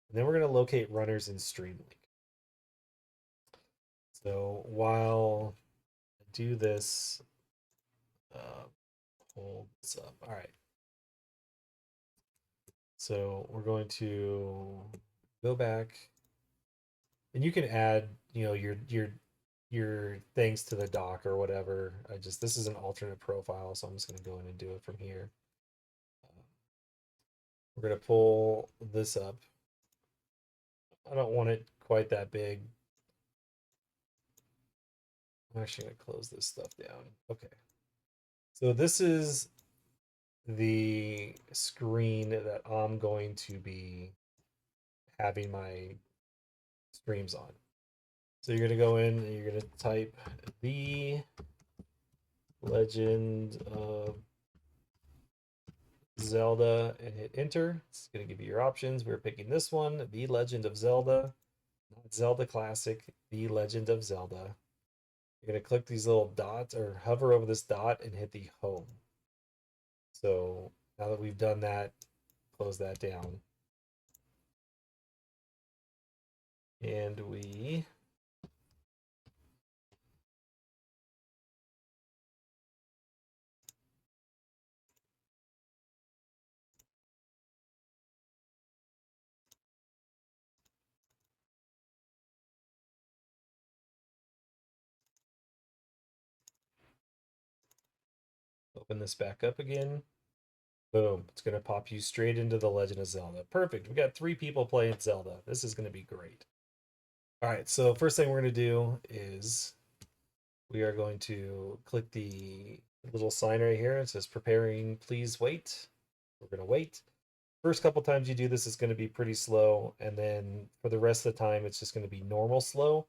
And then we're going to locate runners in Streamlink. So while I do this, hold this up. All right. So we're going to go back, and you can add, your things to the dock or whatever. This is an alternate profile, so I'm just going to go in and do it from here. We're going to pull this up. I don't want it quite that big. I'm actually going to close this stuff down. Okay. So this is the screen that I'm going to be having my streams on. So you're going to go in and you're going to type The Legend of Zelda and hit enter. It's going to give you your options. We're picking this one, The Legend of Zelda, not Zelda Classic, The Legend of Zelda. You're going to click these little dots or hover over this dot and hit the home. So now that we've done that, close that down. And we open this back up again. Boom. It's going to pop you straight into The Legend of Zelda. Perfect. We got 3 people playing Zelda. This is going to be great. All right. So first thing we're going to do is we are going to click the little sign right here. It says preparing, please wait. We're going to wait. First couple times you do this is going to be pretty slow. And then for the rest of the time, it's just going to be normal slow.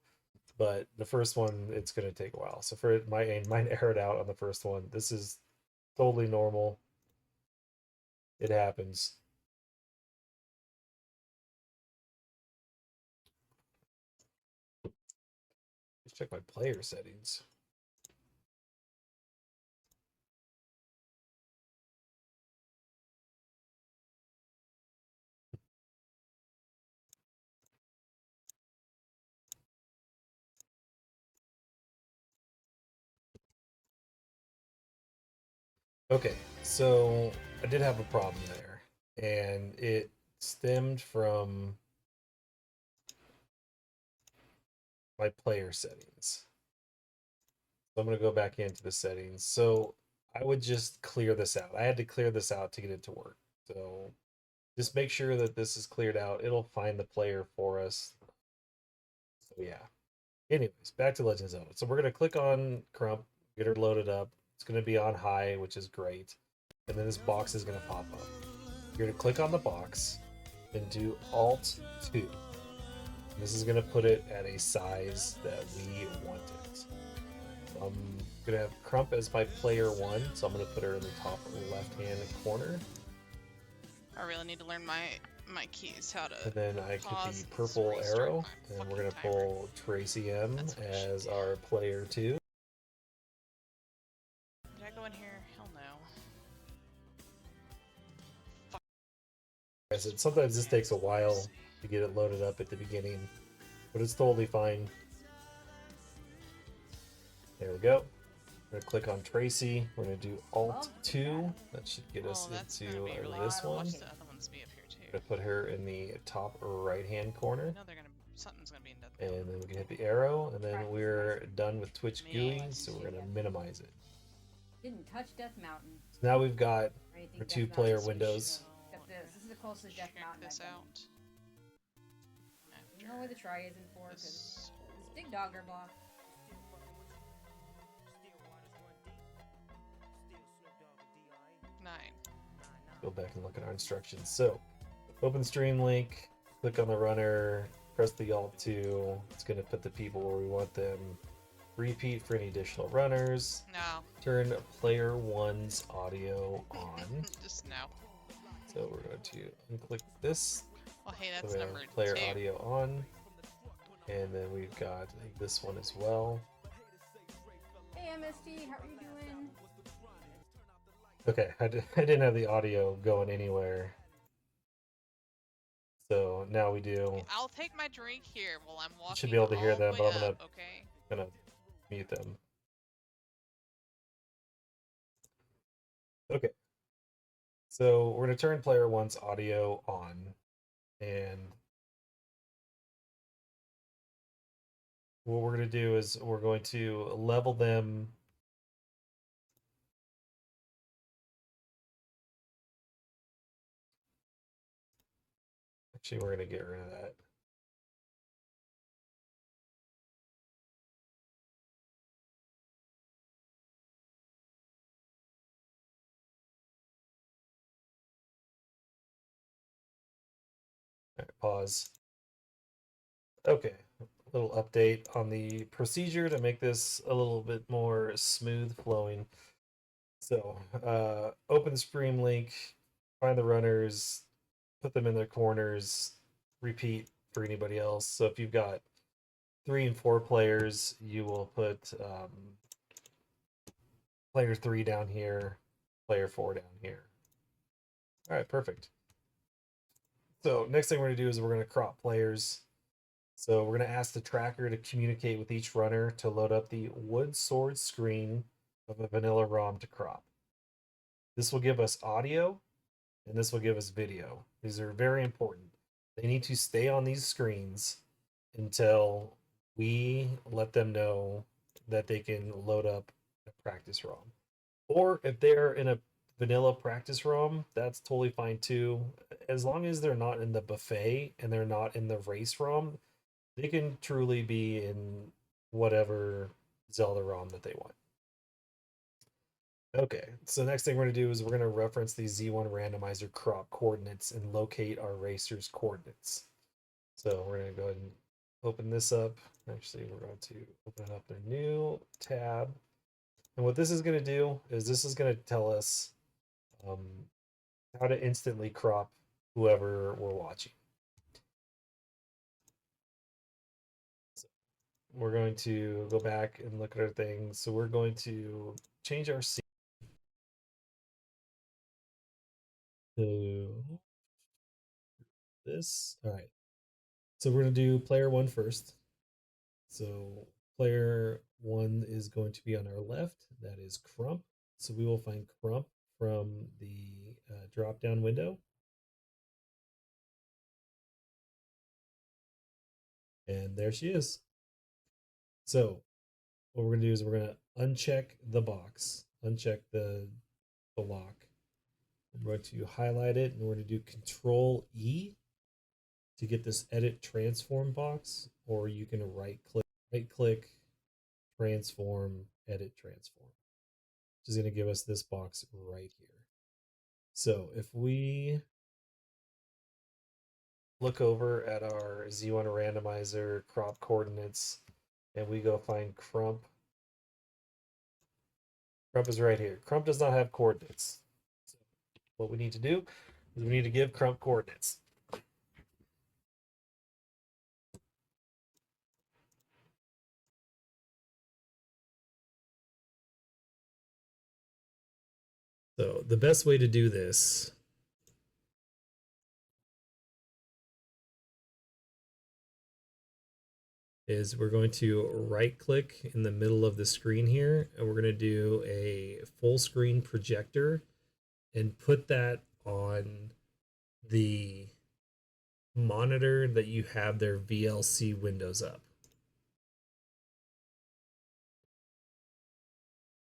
But the first one, it's going to take a while. So for mine errored out on the first one. This is totally normal. It happens. Let's check my player settings. Okay, so I did have a problem there, and it stemmed from my player settings. So I'm going to go back into the settings. So I would just clear this out. I had to clear this out to get it to work. So just make sure that this is cleared out. It'll find the player for us. So yeah. Anyways, back to Legend of Zelda. So we're going to click on Crump, get her loaded up. It's going to be on high, which is great. And then this box is going to pop up. You're going to click on the box and do Alt 2. And this is going to put it at a size that we want it. So I'm going to have Crump as my player 1, so I'm going to put her in the top left-hand corner. I really need to learn my keys, how to. And then I get the purple arrow, and we're going to pull Tracy M as our player 2. Did I go in here? Hell no. I said sometimes this takes a while to get it loaded up at the beginning, but it's totally fine. There we go. We're going to click on Tracy. We're going to do Alt 2. That should get us into really this one. The other ones be up here too. We're going to put her in the top right-hand corner. No, something's going to be in that. And then we can hit the arrow, and then we're done with Twitch GUI, so we're going to minimize it. Didn't touch Death Mountain. So now we've got our 2-player windows. This is the closest Death Mountain. This out. You know where the try isn't for, because this big dogger block. 9. Go back and look at our instructions. So, open Stream Link, click on the runner, press the Alt 2. It's going to put the people where we want them. Repeat for any additional runners. No. Turn player 1's audio on. Just no. So we're going to unclick this. Well, hey, that's so number player 2. audio on. And then we've got this one as well. Hey MST, how are you doing? Okay, I didn't have the audio going anywhere. So now we do. I'll take my drink here while I'm walking. You should be able to hear them, but I'm okay? gonna mute them. Okay. So we're gonna turn player one's audio on, and what we're gonna do is we're going to level them. Actually, we're gonna get rid of that. All right, pause. Okay, a little update on the procedure to make this a little bit more smooth flowing. So, open the Stream link, find the runners, put them in their corners, repeat for anybody else. So if you've got 3 and 4 players, you will put player 3 down here, player 4 down here. All right, perfect. So next thing we're going to do is we're going to crop players. So we're going to ask the tracker to communicate with each runner to load up the wood sword screen of a vanilla ROM to crop. This will give us audio and this will give us video. These are very important. They need to stay on these screens until we let them know that they can load up a practice ROM. Or if they're in a vanilla practice ROM, that's totally fine too. As long as they're not in the buffet and they're not in the race ROM, they can truly be in whatever Zelda ROM that they want. Okay, so next thing we're going to do is we're going to reference the Z1 randomizer crop coordinates and locate our racer's coordinates. So we're going to go ahead and open this up. Actually, we're going to open up a new tab. And what this is going to do is this is going to tell us how to instantly crop whoever we're watching. So we're going to go back and look at our things. So we're going to change our scene to this. All right. So we're going to do player one first. So player one is going to be on our left. That is Crump. So we will find Crump from the drop down window. And there she is. So what we're going to do is we're going to uncheck the box, uncheck the lock. We're going to highlight it and we're going to do Control E to get this edit transform box, or you can right click, transform, edit transform, which is going to give us this box right here. So if we look over at our Z1 randomizer crop coordinates and we go find Crump, Crump is right here. Crump does not have coordinates. So what we need to do is we need to give Crump coordinates. So the best way to do this is we're going to right click in the middle of the screen here, and we're going to do a full screen projector and put that on the monitor that you have their VLC windows up.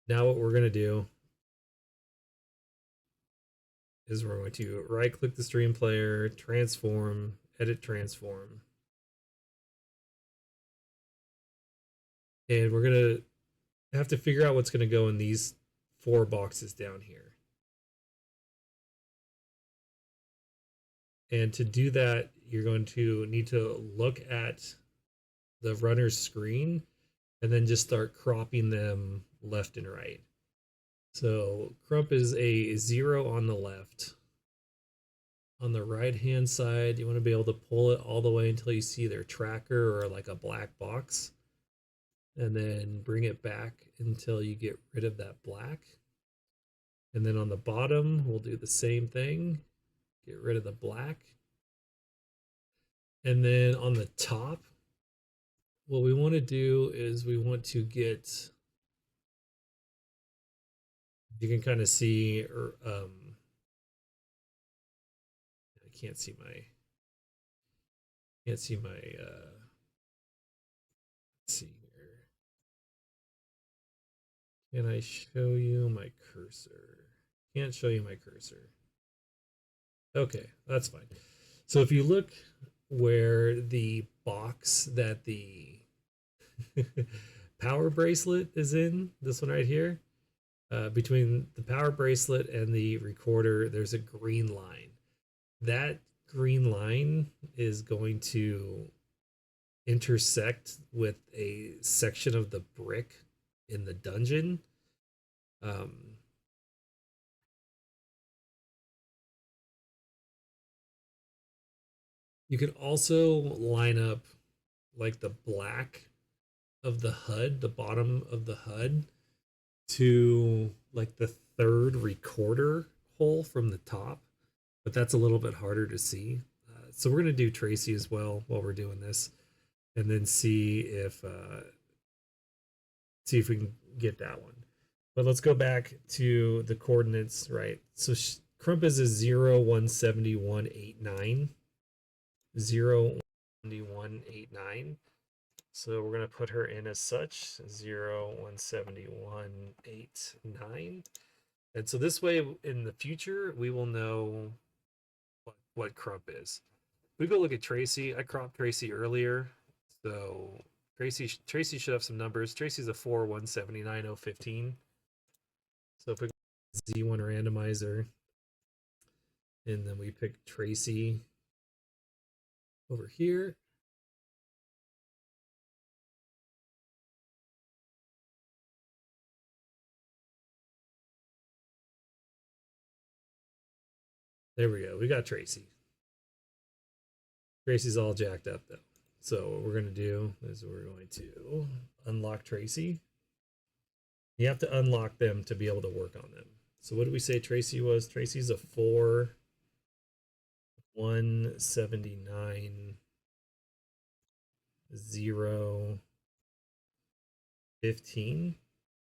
Now what we're going to do is we're going to right click the stream player, transform, edit transform. And we're going to have to figure out what's going to go in these 4 boxes down here. And to do that, you're going to need to look at the runner's screen and then just start cropping them left and right. So Crump is a 0 on the left. On the right hand side, you want to be able to pull it all the way until you see their tracker or like a black box. And then bring it back until you get rid of that black. And then on the bottom, we'll do the same thing. Get rid of the black. And then on the top, what we want to do is we want to get, you can kind of see, or I can't see my, let's see here. Can I show you my cursor? Can't show you my cursor. Okay, that's fine. So if you look where the box that the power bracelet is in, this one right here, between the power bracelet and the recorder, there's a green line. That green line is going to intersect with a section of the brick in the dungeon. You can also line up like the black of the HUD, the bottom of the HUD, to like the third recorder hole from the top, but that's a little bit harder to see. So we're going to do Tracy as well while we're doing this, and then see if we can get that one. But let's go back to the coordinates, right? So Crumpus is 0, 171, 89. 0, 171, 89. So we're going to put her in as such, 0, 171, 89. And so this way, in the future, we will know what Crump is. We go look at Tracy. I cropped Tracy earlier. So Tracy should have some numbers. Tracy's a 4, 179, 015. So if we go Z1 randomizer, and then we pick Tracy over here. There we go. We got Tracy. Tracy's all jacked up though. So what we're going to do is we're going to unlock Tracy. You have to unlock them to be able to work on them. So what did we say Tracy was? Tracy's a 4, 179, 0, 15.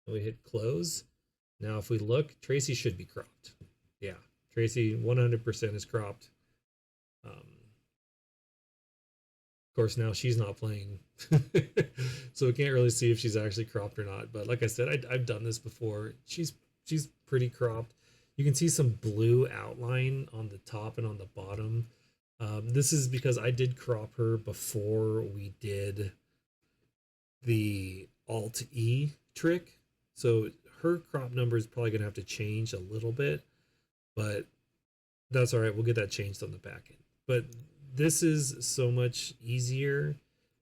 We hit close. Now if we look, Tracy should be cropped. Yeah, Tracy 100% is cropped. Of course, now she's not playing, so we can't really see if she's actually cropped or not. But like I said, I've done this before. She's pretty cropped. You can see some blue outline on the top and on the bottom. This is because I did crop her before we did the Alt E trick. So her crop number is probably going to have to change a little bit, but that's all right. We'll get that changed on the back end. But this is so much easier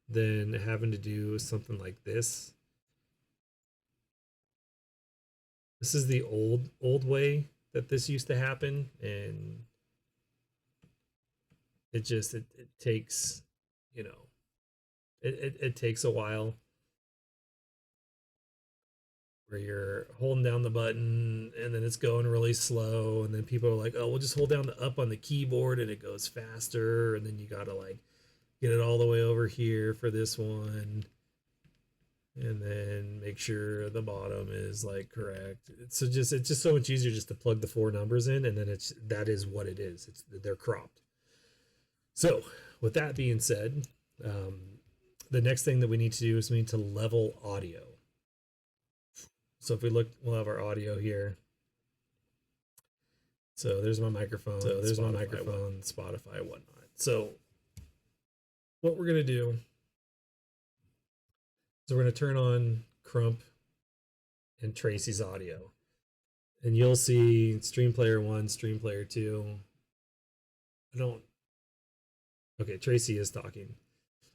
than having to do something like this. This is the old way that this used to happen, and it takes, you know, it takes a while where you're holding down the button and then it's going really slow, and then people are like, oh, we'll just hold down the up on the keyboard and it goes faster, and then you gotta like get it all the way over here for this one, and then make sure the bottom is like correct. It's just so much easier just to plug the 4 numbers in, and then that is what it is. They're cropped. So with that being said, the next thing that we need to do is we need to level audio. So if we look, we'll have our audio here. So there's my microphone. Spotify, whatnot. So what we're gonna do is we're gonna turn on Crump and Tracy's audio, and you'll see Stream Player 1, Stream Player 2. Okay, Tracy is talking.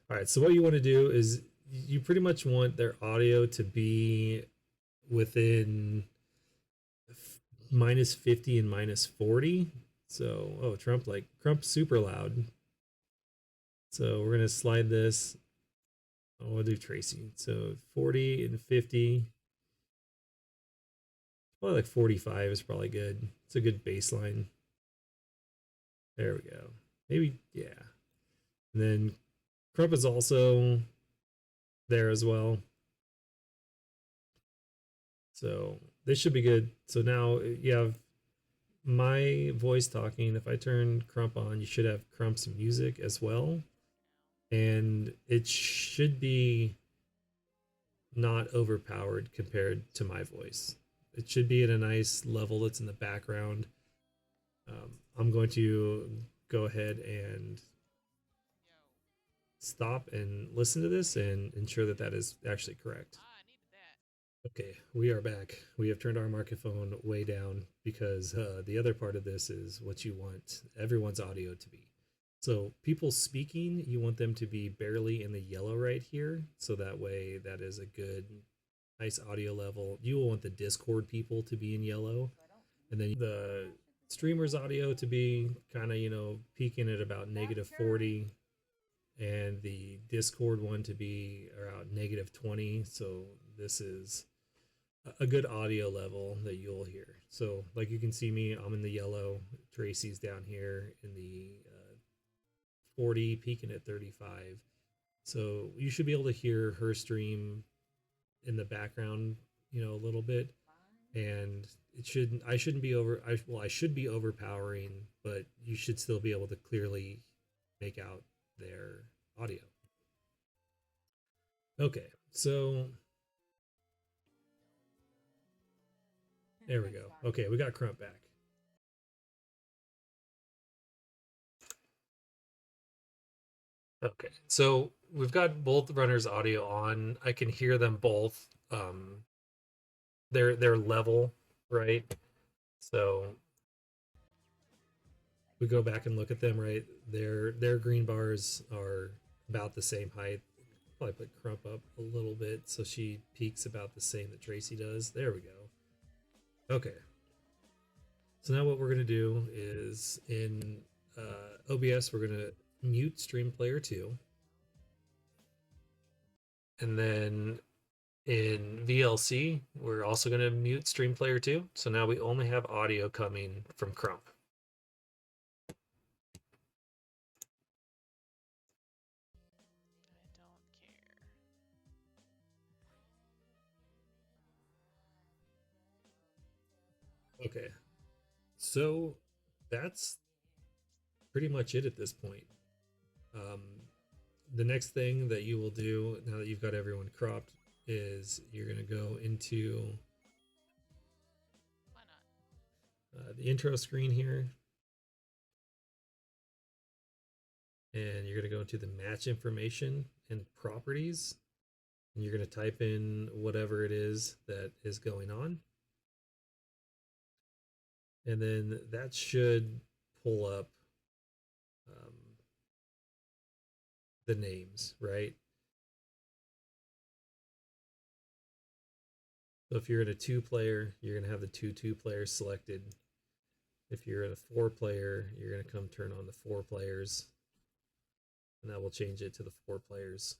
All right, so what you want to do is you pretty much want their audio to be within -50 and -40. So, oh, Trump's super loud. So we're gonna slide this. Oh, we'll do Tracy. So 40 and 50. Probably like 45 is probably good. It's a good baseline. There we go. Maybe, yeah. And then Crump is also there as well. So this should be good. So now you have my voice talking. If I turn Crump on, you should have Crump's music as well. And it should be not overpowered compared to my voice. It should be at a nice level that's in the background. I'm going to go ahead and stop and listen to this and ensure that that is actually correct. Okay, we are back. We have turned our microphone way down because the other part of this is what you want everyone's audio to be. So people speaking, you want them to be barely in the yellow right here. So that way that is a good, nice audio level. You will want the Discord people to be in yellow. And then the streamer's audio to be kind of, peaking at about -40. And the Discord one to be around -20. So this is a good audio level that you'll hear. So like you can see me, I'm in the yellow. Tracy's down here in the 40, peaking at 35. So you should be able to hear her stream in the background, a little bit. And I shouldn't be I should be overpowering, but you should still be able to clearly make out their audio. Okay, so there we go. Okay, we got Crump back. Okay, so we've got both runners' audio on. I can hear them both. They're level, right? So we go back and look at them, right? Their green bars are about the same height. Probably put Crump up a little bit so she peaks about the same that Tracy does. There we go. Okay. So now what we're gonna do is in OBS we're gonna mute Stream Player 2, and then in VLC we're also gonna mute Stream Player 2. So now we only have audio coming from Crump. Okay, so that's pretty much it at this point. The next thing that you will do now that you've got everyone cropped is you're going to go into the intro screen here, and you're going to go into the match information and properties, and you're going to type in whatever it is that is going on. And then that should pull up the names, right? So if you're in a 2-player, you're going to have the two players selected. If you're in a 4-player, you're going to come turn on the 4 players, and that will change it to the 4 players.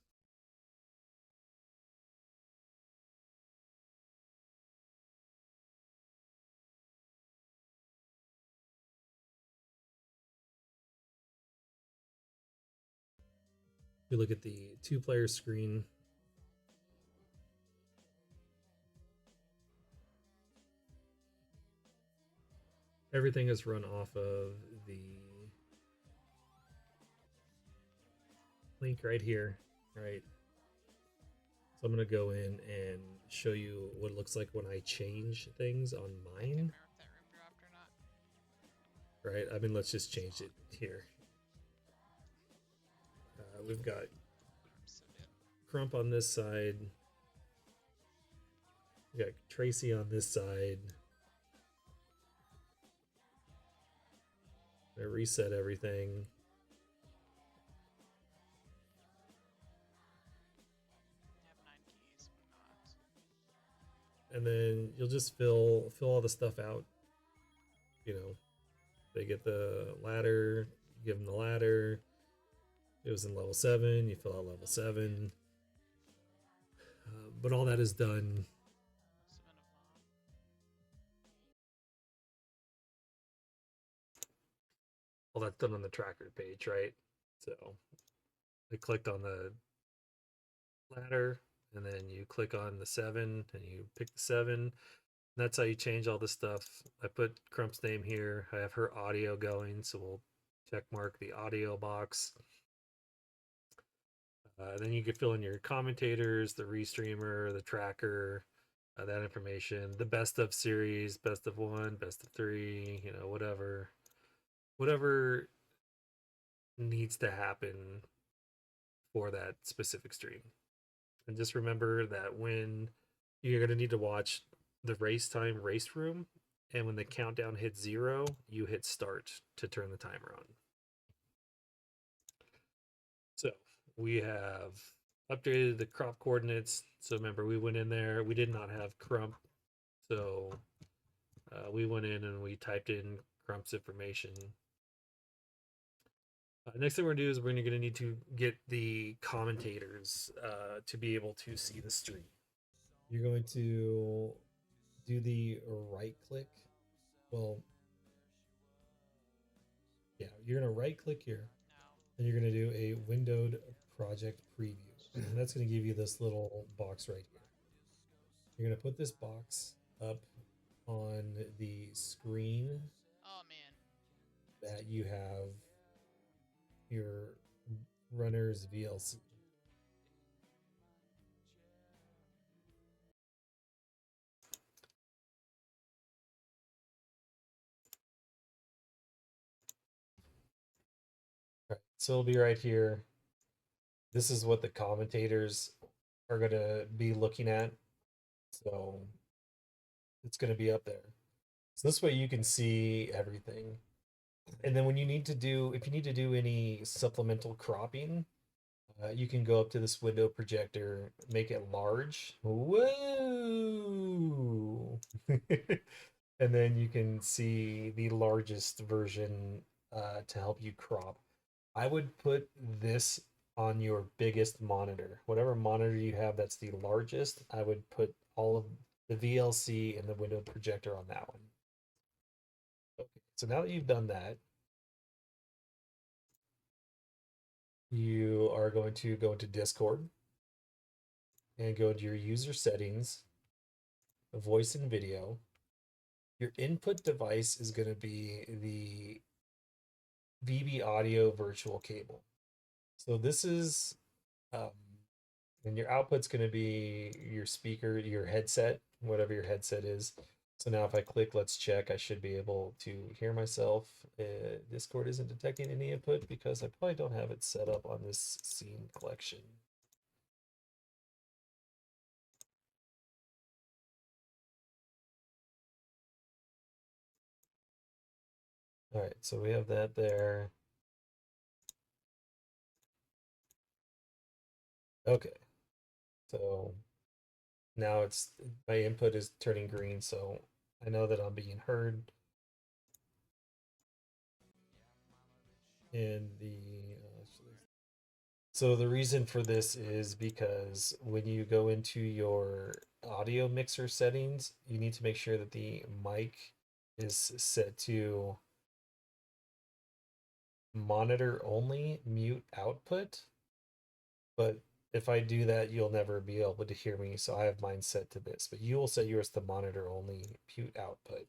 You look at the 2-player screen. Everything is run off of the link right here, right? So I'm going to go in and show you what it looks like when I change things on mine. Right? I mean, let's just change it here. We've got Crump on this side. We got Tracy on this side. I reset everything. And then you'll just fill all the stuff out. They get the ladder, you give them the ladder. It was in level 7, you fill out level 7. But all that is done. All that's done on the tracker page, right? So I clicked on the ladder, and then you click on the 7 and you pick the 7. And that's how you change all the stuff. I put Crump's name here. I have her audio going, so we'll check mark the audio box. Then you can fill in your commentators, the restreamer, the tracker, that information, the best of series, best of 1, best of 3, you know, whatever needs to happen for that specific stream. And just remember that when you're going to need to watch the race time race room, and when the countdown hits 0, you hit start to turn the timer on. So we have updated the crop coordinates. So remember, we went in there, we did not have Crump. So we went in and we typed in Crump's information. Next thing we're going to do is we're going to need to get the commentators to be able to see the stream. You're going to do the right click. Well, yeah, you're going to right click here and you're going to do a windowed project preview. That's going to give you this little box right here. You're going to put this box up on the screen. Oh man. That you have your runner's VLC. Right, so it'll be right here. This is what the commentators are going to be looking at. So it's going to be up there. So this way you can see everything. And then when you need to do, if you need to do any supplemental cropping, you can go up to this window projector, make it large. Whoa! And then you can see the largest version to help you crop. I would put this on your biggest monitor. Whatever monitor you have that's the largest, I would put all of the VLC and the window projector on that one. Okay, so now that you've done that, you are going to go into Discord and go into your user settings, voice and video. Your input device is going to be the VB audio virtual cable. So this is, and your output's going to be your speaker, your headset, whatever your headset is. So now if I click, let's check, I should be able to hear myself. Discord isn't detecting any input because I probably don't have it set up on this scene collection. All right, so we have that there. Okay, so now it's, my input is turning green, so I know that I'm being heard. And so the reason for this is because when you go into your audio mixer settings, you need to make sure that the mic is set to monitor only, mute output. But if I do that, you'll never be able to hear me. So I have mine set to this, but you will set yours to monitor only, mute output.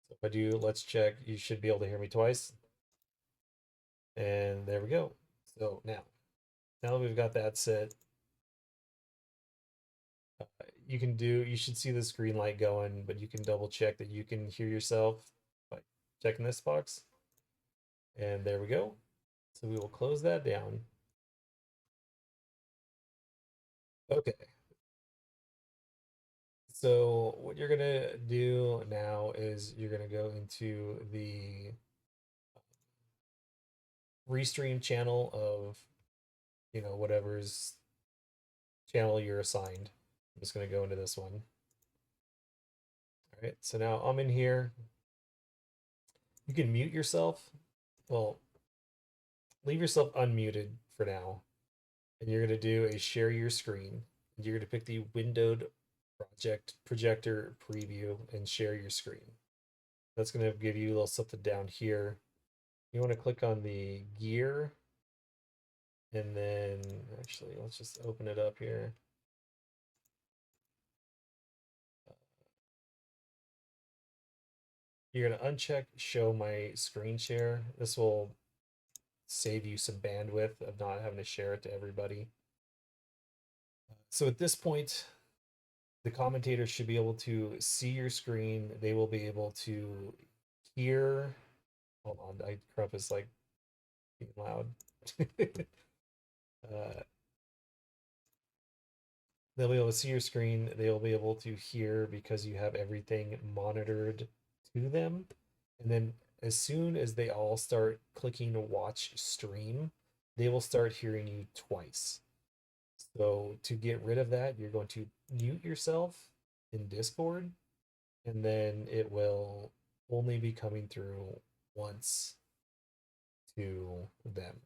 So if I do, let's check, you should be able to hear me twice. And there we go. So now that we've got that set, you should see this green light going, but you can double check that you can hear yourself by checking this box. And there we go. So we will close that down. Okay. So what you're gonna do now is you're gonna go into the Restream channel of, you know, whatever's channel you're assigned. I'm just gonna go into this one. All right, so now I'm in here. You can mute yourself. Well, leave yourself unmuted for now. And you're going to do a share your screen. And you're going to pick the windowed projector preview and share your screen. That's going to give you a little something down here. You want to click on the gear And then actually, let's just open it up here. You're going to uncheck show my screen share. This will save you some bandwidth of not having to share it to everybody. So at this point, the commentator should be able to see your screen. They will be able to hear. Hold on, Crump is like being loud. They'll be able to see your screen. They'll be able to hear because you have everything monitored to them. And then as soon as they all start clicking watch stream, they will start hearing you twice. So to get rid of that, you're going to mute yourself in Discord, and then it will only be coming through once to them.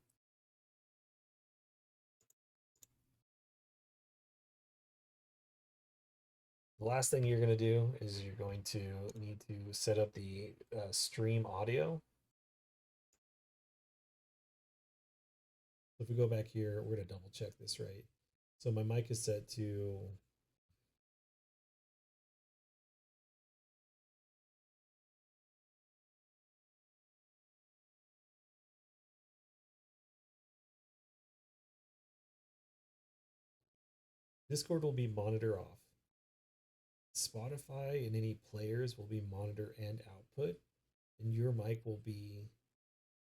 The last thing you're going to do is you're going to need to set up the stream audio. If we go back here, we're going to double check this right. So my mic is set to Discord will be monitor off. Spotify and any players will be monitor and output, and your mic will be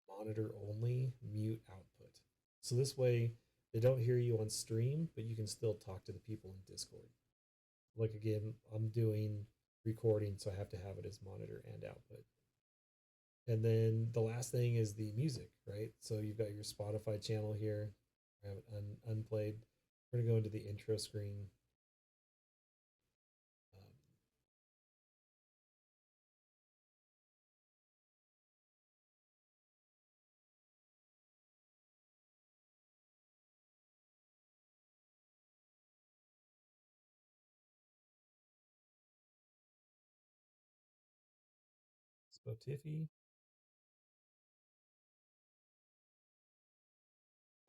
monitor only, mute output. So this way they don't hear you on stream, but you can still talk to the people in Discord. Like again, I'm doing recording, so I have to have it as monitor and output. And then the last thing is the music, right? So you've got your Spotify channel here. I have it unplayed. We're gonna go into the intro screen. Spotify.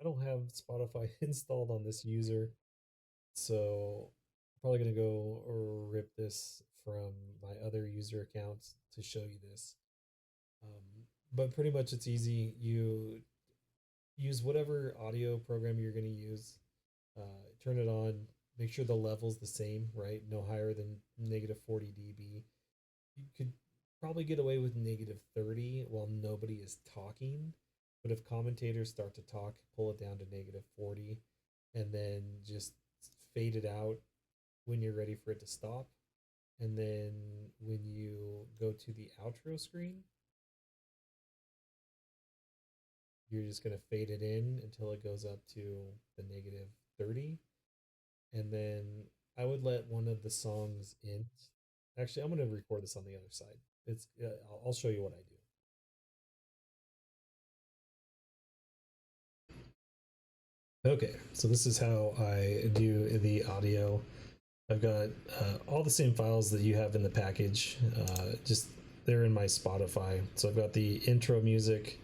I don't have Spotify installed on this user, so I'm probably gonna go rip this from my other user accounts to show you this. But pretty much it's easy. You use whatever audio program you're going to use, turn it on, make sure the level's the same, right? No higher than negative 40 dB. You could probably get away with negative 30 while nobody is talking. But if commentators start to talk, pull it down to negative 40 and then just fade it out when you're ready for it to stop. And then when you go to the outro screen, you're just going to fade it in until it goes up to the negative 30. And then I would let one of the songs in. Actually, I'm going to record this on the other side. I'll show you what I do. Okay, so this is how I do the audio. I've got all the same files that you have in the package, just they're in my Spotify. So I've got the intro music,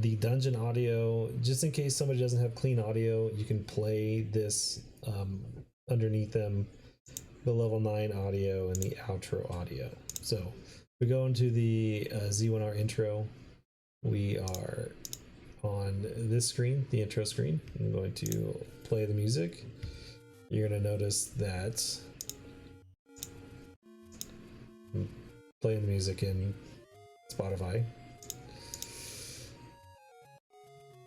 the dungeon audio, just in case somebody doesn't have clean audio, you can play this underneath them, the level 9 audio and the outro audio. So we go into the Z1R intro. We are on this screen, the intro screen. I'm going to play the music. You're going to notice that I'm playing the music in Spotify.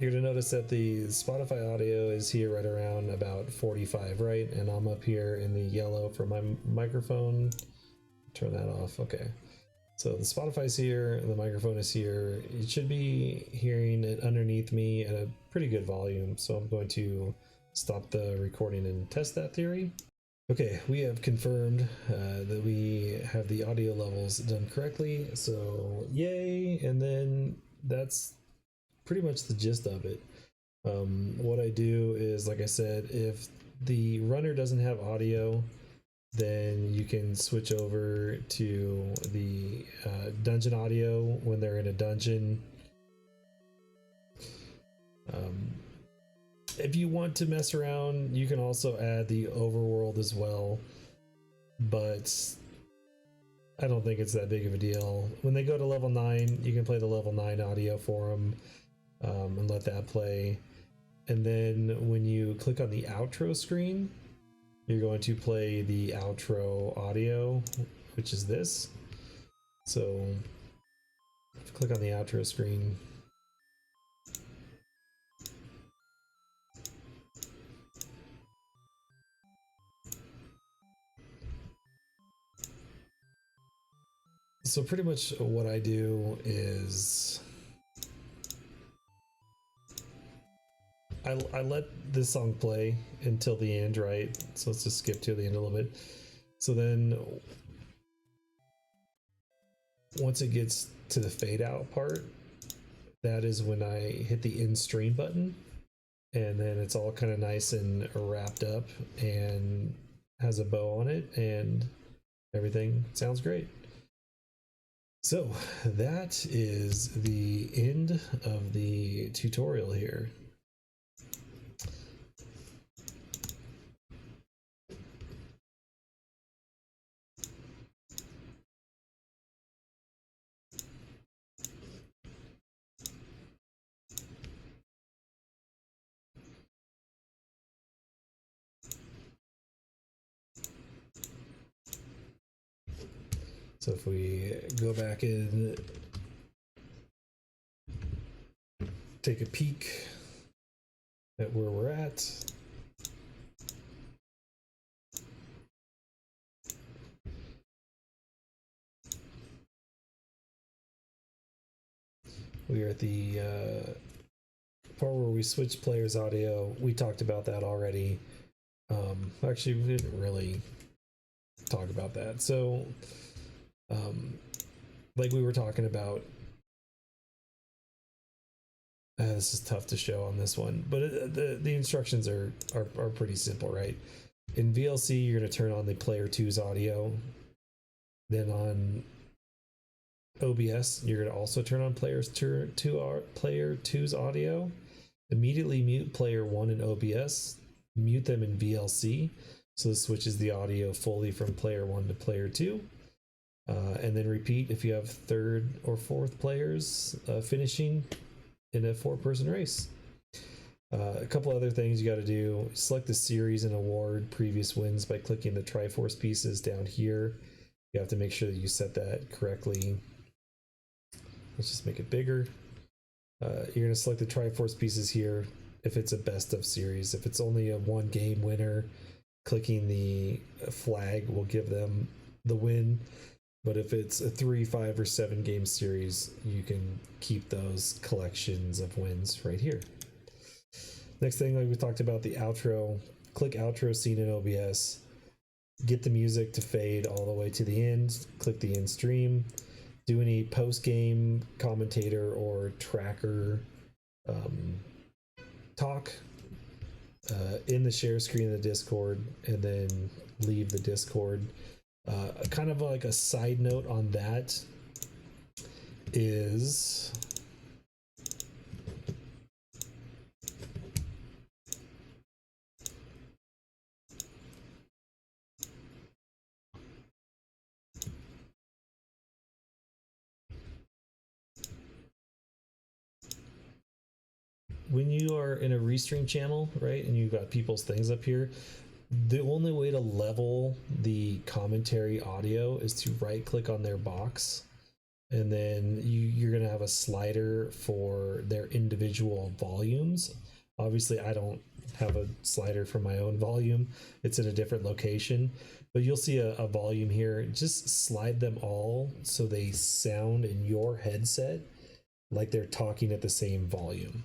You're going to notice that the Spotify audio is here right around about 45, right? And I'm up here in the yellow for my microphone. Turn that off. Okay. So the Spotify's here, the microphone is here. You should be hearing it underneath me at a pretty good volume. So I'm going to stop the recording and test that theory. Okay, we have confirmed that we have the audio levels done correctly. So yay. And then that's pretty much the gist of it. What I do is, like I said, if the runner doesn't have audio, then you can switch over to the dungeon audio when they're in a dungeon. if you want to mess around, you can also add the overworld as well, but I don't think it's that big of a deal. When they go to level 9, you can play the level 9 audio for them, and let that play. And then when you click on the outro screen, you're going to play the outro audio, which is this. So if you click on the outro screen, so pretty much what I do is I let this song play until the end, right? So let's just skip to the end a little bit. So then once it gets to the fade out part, that is when I hit the end stream button, and then it's all kind of nice and wrapped up and has a bow on it, and everything sounds great. So that is the end of the tutorial here. So if we go back and take a peek at where we're at. We are at the part where we switch players audio. We talked about that already. Actually, we didn't really talk about that. So, like we were talking about, this is tough to show on this one, but the instructions are pretty simple, right? In VLC, you're going to turn on the player 2's audio. Then on OBS, you're going to also turn on player 2's audio. Immediately mute player 1 in OBS. Mute them in VLC. So this switches the audio fully from player 1 to player 2. And then repeat if you have third or fourth players finishing in a 4-person race. A couple other things you got to do: select the series and award previous wins by clicking the Triforce pieces down here. You have to make sure that you set that correctly. Let's just make it bigger. You're going to select the Triforce pieces here if it's a best of series. If it's only a 1 game winner, clicking the flag will give them the win. But if it's a 3, 5, or 7 game series, you can keep those collections of wins right here. Next thing, like we talked about, the outro. Click outro scene in OBS. Get the music to fade all the way to the end. Click the end stream. Do any post-game commentator or tracker talk in the share screen in the Discord, and then leave the Discord. Kind of like a side note on that is when you are in a Restream channel, right, and you've got people's things up here, the only way to level the commentary audio is to right click on their box, and then you're going to have a slider for their individual volumes. Obviously, I don't have a slider for my own volume. It's in a different location, but you'll see a volume here. Just slide them all so they sound in your headset like they're talking at the same volume.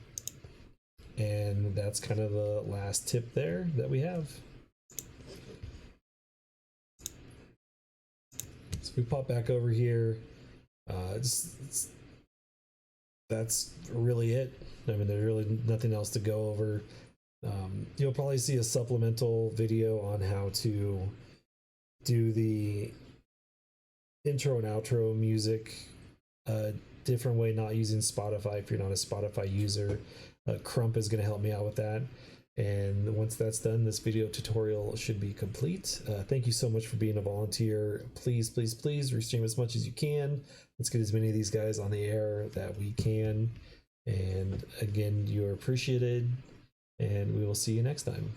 And that's kind of the last tip there that we have. So if we pop back over here, that's really it. I mean, there's really nothing else to go over. You'll probably see a supplemental video on how to do the intro and outro music a different way, not using Spotify if you're not a Spotify user. Crump is going to help me out with that. And once that's done, this video tutorial should be complete. Thank you so much for being a volunteer. Please, please, please restream as much as you can. Let's get as many of these guys on the air that we can. And again, you're appreciated, and we will see you next time.